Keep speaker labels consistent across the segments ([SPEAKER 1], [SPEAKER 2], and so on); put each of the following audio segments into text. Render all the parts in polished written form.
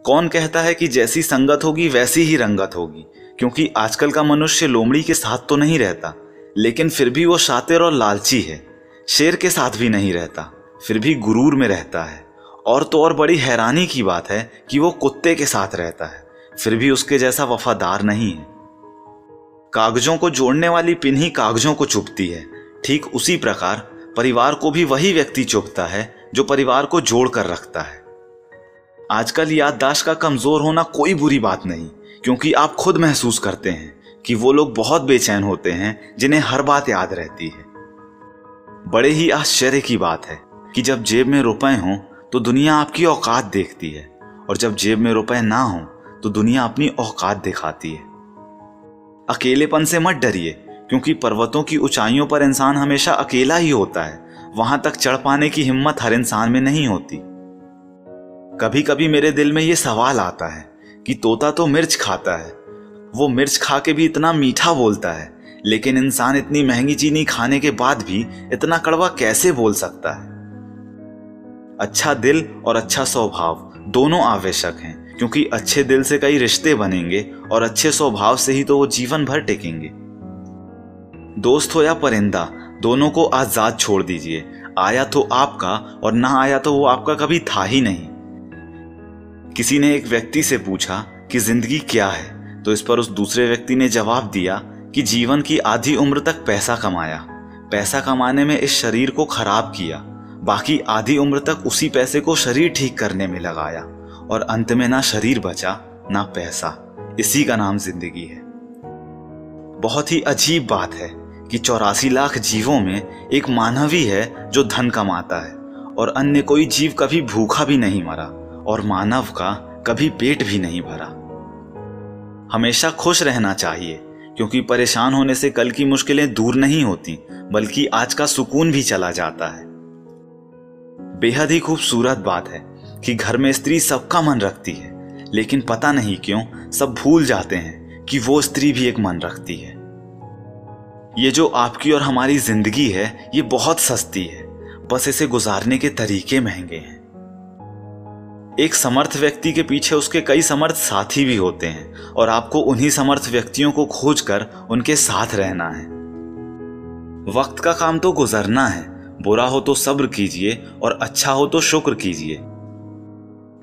[SPEAKER 1] कौन कहता है कि जैसी संगत होगी वैसी ही रंगत होगी, क्योंकि आजकल का मनुष्य लोमड़ी के साथ तो नहीं रहता, लेकिन फिर भी वो शातिर और लालची है। शेर के साथ भी नहीं रहता, फिर भी गुरूर में रहता है। और तो और बड़ी हैरानी की बात है कि वो कुत्ते के साथ रहता है, फिर भी उसके जैसा वफादार नहीं है। कागजों को जोड़ने वाली पिन ही कागजों को चुभती है, ठीक उसी प्रकार परिवार को भी वही व्यक्ति चुभता है जो परिवार को जोड़ कर रखता है। आजकल याददाश्त का कमजोर होना कोई बुरी बात नहीं, क्योंकि आप खुद महसूस करते हैं कि वो लोग बहुत बेचैन होते हैं जिन्हें हर बात याद रहती है। बड़े ही आश्चर्य की बात है कि जब जेब में रुपए हों तो दुनिया आपकी औकात देखती है, और जब जेब में रुपए ना हों तो दुनिया अपनी औकात दिखाती है। अकेलेपन से मत डरिए, क्योंकि पर्वतों की ऊंचाइयों पर इंसान हमेशा अकेला ही होता है। वहां तक चढ़ पाने की हिम्मत हर इंसान में नहीं होती। कभी कभी मेरे दिल में ये सवाल आता है कि तोता तो मिर्च खाता है, वो मिर्च खा के भी इतना मीठा बोलता है, लेकिन इंसान इतनी महंगी चीनी खाने के बाद भी इतना कड़वा कैसे बोल सकता है। अच्छा दिल और अच्छा स्वभाव दोनों आवश्यक हैं, क्योंकि अच्छे दिल से कई रिश्ते बनेंगे और अच्छे स्वभाव से ही तो वो जीवन भर टिकेंगे। दोस्त हो या परिंदा, दोनों को आजाद छोड़ दीजिए। आया तो आपका और ना आया तो वो आपका कभी था ही नहीं। किसी ने एक व्यक्ति से पूछा कि जिंदगी क्या है, तो इस पर उस दूसरे व्यक्ति ने जवाब दिया कि जीवन की आधी उम्र तक पैसा कमाया, पैसा कमाने में इस शरीर को खराब किया, बाकी आधी उम्र तक उसी पैसे को शरीर ठीक करने में लगाया, और अंत में ना शरीर बचा ना पैसा। इसी का नाम जिंदगी है। बहुत ही अजीब बात है कि 84 लाख जीवों में एक मानव ही है जो धन कमाता है, और अन्य कोई जीव कभी भूखा भी नहीं मरा, और मानव का कभी पेट भी नहीं भरा। हमेशा खुश रहना चाहिए, क्योंकि परेशान होने से कल की मुश्किलें दूर नहीं होती, बल्कि आज का सुकून भी चला जाता है। बेहद ही खूबसूरत बात है कि घर में स्त्री सबका मन रखती है, लेकिन पता नहीं क्यों सब भूल जाते हैं कि वो स्त्री भी एक मन रखती है। ये जो आपकी और हमारी जिंदगी है, ये बहुत सस्ती है, बस इसे गुजारने के तरीके महंगे हैं। एक समर्थ व्यक्ति के पीछे उसके कई समर्थ साथी भी होते हैं, और आपको उन्हीं समर्थ व्यक्तियों को खोजकर उनके साथ रहना है। वक्त का काम तो गुजरना है, बुरा हो तो सब्र कीजिए और अच्छा हो तो शुक्र कीजिए।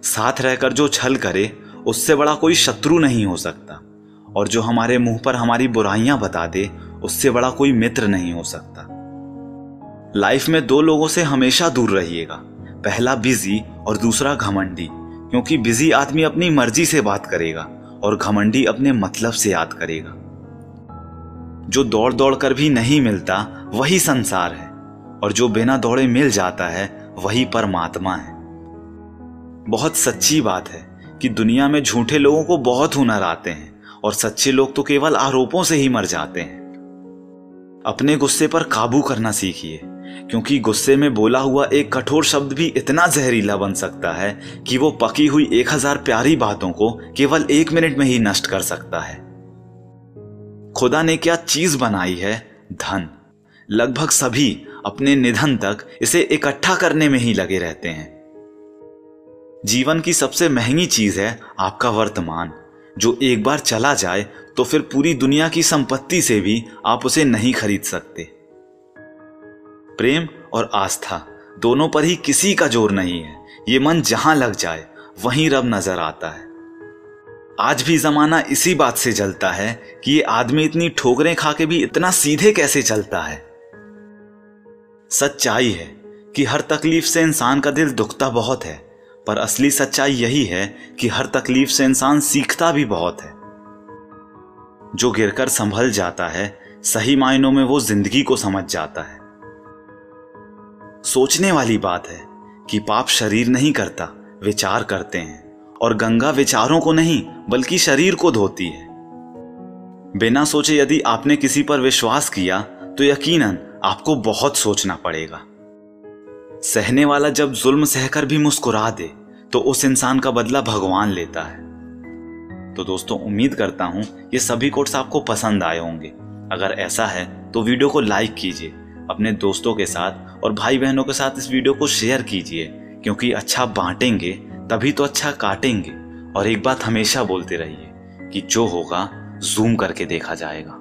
[SPEAKER 1] साथ रहकर जो छल करे उससे बड़ा कोई शत्रु नहीं हो सकता, और जो हमारे मुंह पर हमारी बुराइयां बता दे उससे बड़ा कोई मित्र नहीं हो सकता। लाइफ में दो लोगों से हमेशा दूर रहिएगा, पहला बिजी और दूसरा घमंडी, क्योंकि बिजी आदमी अपनी मर्जी से बात करेगा और घमंडी अपने मतलब से याद करेगा। जो दौड़ दौड़ कर भी नहीं मिलता वही संसार है, और जो बिना दौड़े मिल जाता है वही परमात्मा है। बहुत सच्ची बात है कि दुनिया में झूठे लोगों को बहुत हुनर आते हैं, और सच्चे लोग तो केवल आरोपों से ही मर जाते हैं। अपने गुस्से पर काबू करना सीखिए, क्योंकि गुस्से में बोला हुआ एक कठोर शब्द भी इतना जहरीला बन सकता है कि वो पकी हुई 1000 प्यारी बातों को केवल 1 मिनट में ही नष्ट कर सकता है। खुदा ने क्या चीज बनाई है? धन। लगभग सभी अपने निधन तक इसे इकट्ठा करने में ही लगे रहते हैं। जीवन की सबसे महंगी चीज है आपका वर्तमान, जो एक बार चला जाए तो फिर पूरी दुनिया की संपत्ति से भी आप उसे नहीं खरीद सकते। प्रेम और आस्था दोनों पर ही किसी का जोर नहीं है। ये मन जहां लग जाए वहीं रब नजर आता है। आज भी जमाना इसी बात से जलता है कि ये आदमी इतनी ठोकरें खा के भी इतना सीधे कैसे चलता है। सच्चाई है कि हर तकलीफ से इंसान का दिल दुखता बहुत है, पर असली सच्चाई यही है कि हर तकलीफ से इंसान सीखता भी बहुत है। जो गिरकर संभल जाता है, सही मायनों में वो जिंदगी को समझ जाता है। सोचने वाली बात है कि पाप शरीर नहीं करता, विचार करते हैं, और गंगा विचारों को नहीं बल्कि शरीर को धोती है। बिना सोचे यदि आपने किसी पर विश्वास किया तो यकीनन आपको बहुत सोचना पड़ेगा। सहने वाला जब जुल्म सहकर भी मुस्कुरा दे तो उस इंसान का बदला भगवान लेता है। तो दोस्तों, उम्मीद करता हूं ये सभी कोट्स आपको पसंद आए होंगे। अगर ऐसा है तो वीडियो को लाइक कीजिए, अपने दोस्तों के साथ और भाई बहनों के साथ इस वीडियो को शेयर कीजिए, क्योंकि अच्छा बांटेंगे तभी तो अच्छा काटेंगे, और एक बात हमेशा बोलते रहिए कि जो होगा जूम करके देखा जाएगा।